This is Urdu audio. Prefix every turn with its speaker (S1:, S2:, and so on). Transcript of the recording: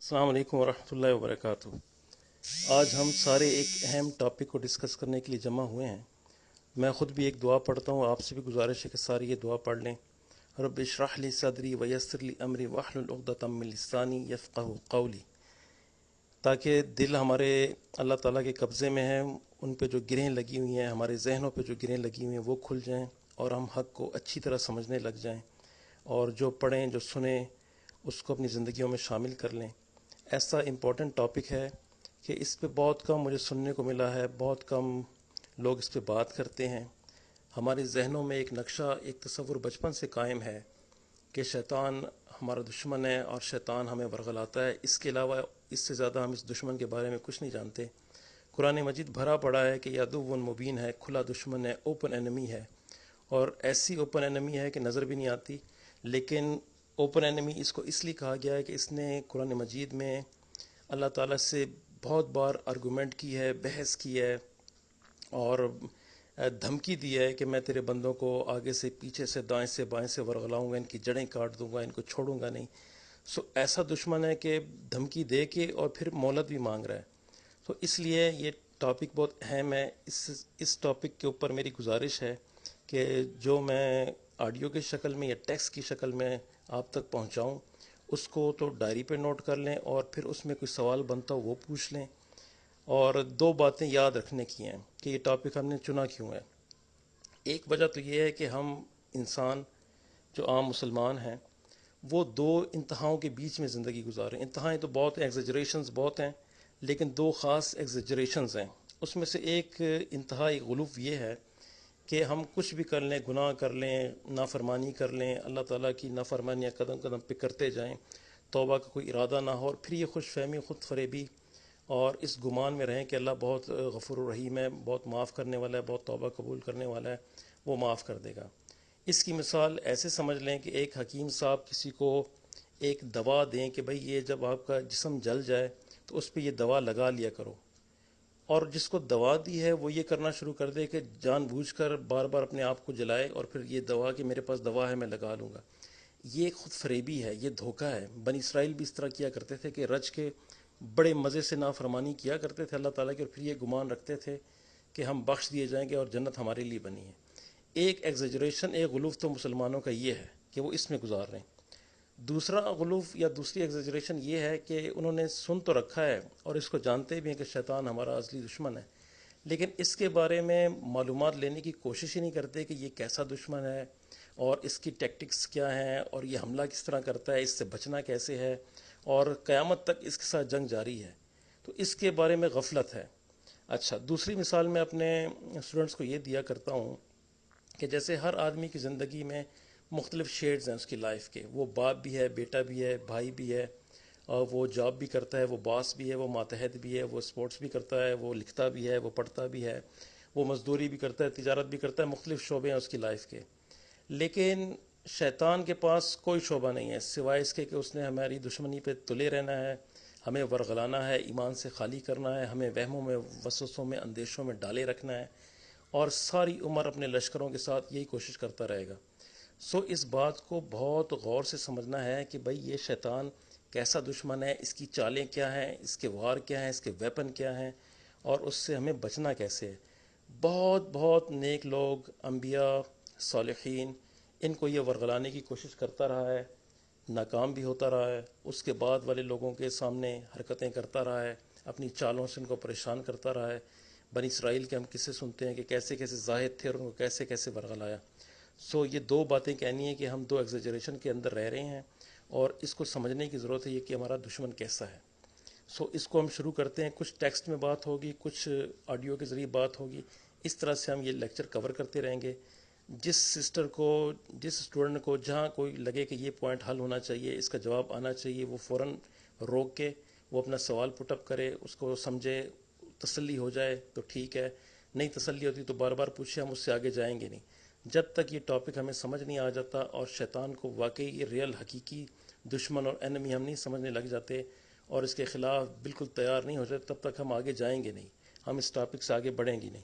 S1: السلام علیکم ورحمۃ اللہ وبرکاتہ۔ آج ہم سارے ایک اہم ٹاپک کو ڈسکس کرنے کے لیے جمع ہوئے ہیں۔ میں خود بھی ایک دعا پڑھتا ہوں، آپ سے بھی گزارش ہے کہ ساری یہ دعا پڑھ لیں۔ رب اشرح لی صدری ویسر لی امری واحلل عقدۃ من لسانی یفقہوا قولی، تاکہ دل ہمارے اللہ تعالیٰ کے قبضے میں ہیں، ان پہ جو گرہیں لگی ہوئی ہیں، ہمارے ذہنوں پہ جو گرہیں لگی ہوئی ہیں وہ کھل جائیں اور ہم حق کو اچھی طرح سمجھنے لگ جائیں، اور جو پڑھیں جو سنیں اس کو اپنی زندگیوں میں شامل کر لیں۔ ایسا امپورٹنٹ ٹاپک ہے کہ اس پہ بہت کم مجھے سننے کو ملا ہے، بہت کم لوگ اس پہ بات کرتے ہیں۔ ہمارے ذہنوں میں ایک نقشہ، ایک تصور بچپن سے قائم ہے کہ شیطان ہمارا دشمن ہے اور شیطان ہمیں ورغلاتا ہے۔ اس کے علاوہ اس سے زیادہ ہم اس دشمن کے بارے میں کچھ نہیں جانتے۔ قرآن مجید بھرا پڑا ہے کہ یہ عدو مبین ہے، کھلا دشمن ہے، اوپن انیمی ہے، اور ایسی اوپن انیمی ہے کہ نظر بھی نہیں آتی۔ لیکن اوپن انیمی اس کو اس لیے کہا گیا ہے کہ اس نے قرآن مجید میں اللہ تعالیٰ سے بہت بار آرگومنٹ کی ہے، بحث کی ہے، اور دھمکی دی ہے کہ میں تیرے بندوں کو آگے سے پیچھے سے دائیں سے بائیں سے ورغلاؤں گا، ان کی جڑیں کاٹ دوں گا، ان کو چھوڑوں گا نہیں۔ ایسا دشمن ہے کہ دھمکی دے کے اور پھر مہلت بھی مانگ رہا ہے۔ اس لیے یہ ٹاپک بہت اہم ہے۔ اس ٹاپک کے اوپر میری گزارش ہے کہ جو میں آڈیو کی شکل میں یا ٹیکسٹ کی شکل میں آپ تک پہنچاؤں، اس کو تو ڈائری پہ نوٹ کر لیں، اور پھر اس میں کوئی سوال بنتا ہو وہ پوچھ لیں۔ اور دو باتیں یاد رکھنے کی ہیں کہ یہ ٹاپک ہم نے چنا کیوں ہے۔ ایک وجہ تو یہ ہے کہ ہم انسان جو عام مسلمان ہیں وہ دو انتہاؤں کے بیچ میں زندگی گزارے۔ انتہائیں تو بہت ہیں، ایگزیجریشنز بہت ہیں، لیکن دو خاص ایگزیجریشنز ہیں۔ اس میں سے ایک انتہا، ایک غلو یہ ہے کہ ہم کچھ بھی کر لیں، گناہ کر لیں، نافرمانی کر لیں، اللہ تعالیٰ کی نافرمانیاں قدم قدم پہ کرتے جائیں، توبہ کا کوئی ارادہ نہ ہو، اور پھر یہ خوش فہمی، خود فریبی اور اس گمان میں رہیں کہ اللہ بہت غفور الرحیم ہے، بہت معاف کرنے والا ہے، بہت توبہ قبول کرنے والا ہے، وہ معاف کر دے گا۔ اس کی مثال ایسے سمجھ لیں کہ ایک حکیم صاحب کسی کو ایک دوا دیں کہ بھئی یہ جب آپ کا جسم جل جائے تو اس پہ یہ دوا لگا لیا کرو، اور جس کو دوا دی ہے وہ یہ کرنا شروع کر دے کہ جان بوجھ کر بار بار اپنے آپ کو جلائے، اور پھر یہ دوا کہ میرے پاس دوا ہے میں لگا لوں گا۔ یہ خود فریبی ہے، یہ دھوکہ ہے۔ بنی اسرائیل بھی اس طرح کیا کرتے تھے کہ رج کے بڑے مزے سے نافرمانی کیا کرتے تھے اللہ تعالیٰ کی، اور پھر یہ گمان رکھتے تھے کہ ہم بخش دیے جائیں گے اور جنت ہمارے لیے بنی ہے۔ ایک ایگزیجریشن، ایک غلوف تو مسلمانوں کا یہ ہے کہ وہ اس میں گزار رہے ہیں۔ دوسرا غلوف یا دوسری ایگزیجریشن یہ ہے کہ انہوں نے سن تو رکھا ہے اور اس کو جانتے بھی ہیں کہ شیطان ہمارا اصلی دشمن ہے، لیکن اس کے بارے میں معلومات لینے کی کوشش ہی نہیں کرتے کہ یہ کیسا دشمن ہے اور اس کی ٹیکٹکس کیا ہیں، اور یہ حملہ کس طرح کرتا ہے، اس سے بچنا کیسے ہے، اور قیامت تک اس کے ساتھ جنگ جاری ہے۔ تو اس کے بارے میں غفلت ہے۔ اچھا، دوسری مثال میں اپنے اسٹوڈنٹس کو یہ دیا کرتا ہوں کہ جیسے ہر آدمی کی زندگی میں مختلف شیڈز ہیں اس کی لائف کے، وہ باپ بھی ہے، بیٹا بھی ہے، بھائی بھی ہے، اور وہ جاب بھی کرتا ہے، وہ باس بھی ہے، وہ ماتحت بھی ہے، وہ سپورٹس بھی کرتا ہے، وہ لکھتا بھی ہے، وہ پڑھتا بھی ہے، وہ مزدوری بھی کرتا ہے، تجارت بھی کرتا ہے، مختلف شعبے ہیں اس کی لائف کے۔ لیکن شیطان کے پاس کوئی شعبہ نہیں ہے سوائے اس کے کہ اس نے ہماری دشمنی پہ تلے رہنا ہے، ہمیں ورغلانا ہے، ایمان سے خالی کرنا ہے، ہمیں وہموں میں، وسوسوں میں، اندیشوں میں ڈالے رکھنا ہے، اور ساری عمر اپنے لشکروں کے ساتھ یہی کوشش کرتا رہے گا۔ اس بات کو بہت غور سے سمجھنا ہے کہ بھئی یہ شیطان کیسا دشمن ہے، اس کی چالیں کیا ہیں، اس کے وار کیا ہیں، اس کے ویپن کیا ہیں، اور اس سے ہمیں بچنا کیسے ہے۔ بہت بہت نیک لوگ، انبیاء، صالحین، ان کو یہ ورغلانے کی کوشش کرتا رہا ہے، ناکام بھی ہوتا رہا ہے، اس کے بعد والے لوگوں کے سامنے حرکتیں کرتا رہا ہے، اپنی چالوں سے ان کو پریشان کرتا رہا ہے۔ بنی اسرائیل کے ہم قصے سنتے ہیں کہ کیسے کیسے زاہد تھے اور ان کو کیسے کیسے ورغلایا۔ یہ دو باتیں کہنی ہے کہ ہم دو ایگزیجریشن کے اندر رہ رہے ہیں، اور اس کو سمجھنے کی ضرورت ہے یہ کہ ہمارا دشمن کیسا ہے۔ اس کو ہم شروع کرتے ہیں، کچھ ٹیکسٹ میں بات ہوگی، کچھ آڈیو کے ذریعے بات ہوگی، اس طرح سے ہم یہ لیکچر کور کرتے رہیں گے۔ جس سسٹر کو، جس اسٹوڈنٹ کو جہاں کوئی لگے کہ یہ پوائنٹ حل ہونا چاہیے، اس کا جواب آنا چاہیے، وہ فوراً روک کے وہ اپنا سوال پٹ اپ کرے، اس کو سمجھے، تسلی ہو جائے تو ٹھیک ہے، نہیں تسلی ہوتی تو بار بار پوچھے، ہم اس سے آگے جائیں گے نہیں جب تک یہ ٹاپک ہمیں سمجھ نہیں آ جاتا، اور شیطان کو واقعی یہ ریئل حقیقی دشمن اور انیمی ہم نہیں سمجھنے لگ جاتے اور اس کے خلاف بالکل تیار نہیں ہو جاتے، تب تک ہم آگے جائیں گے نہیں، ہم اس ٹاپک سے آگے بڑھیں گے نہیں۔